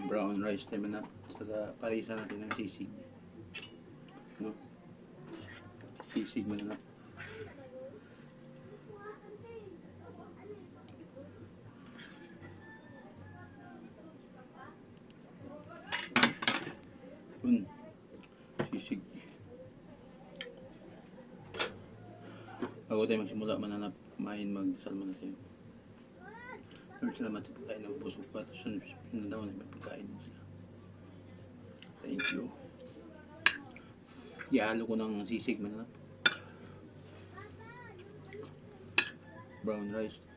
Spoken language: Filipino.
Brown rice tayo manap. Sa parisa natin ng sisig. No? Sisig manap. Sisig. Bago tayo magsimula mananap, kumain, magdasal muna tayo. Lord, salamat sa pagkain ng busog pa. Sunod na daw na may pagkain sila. Thank you. Ihalo ko ng sisig mananap. Brown rice.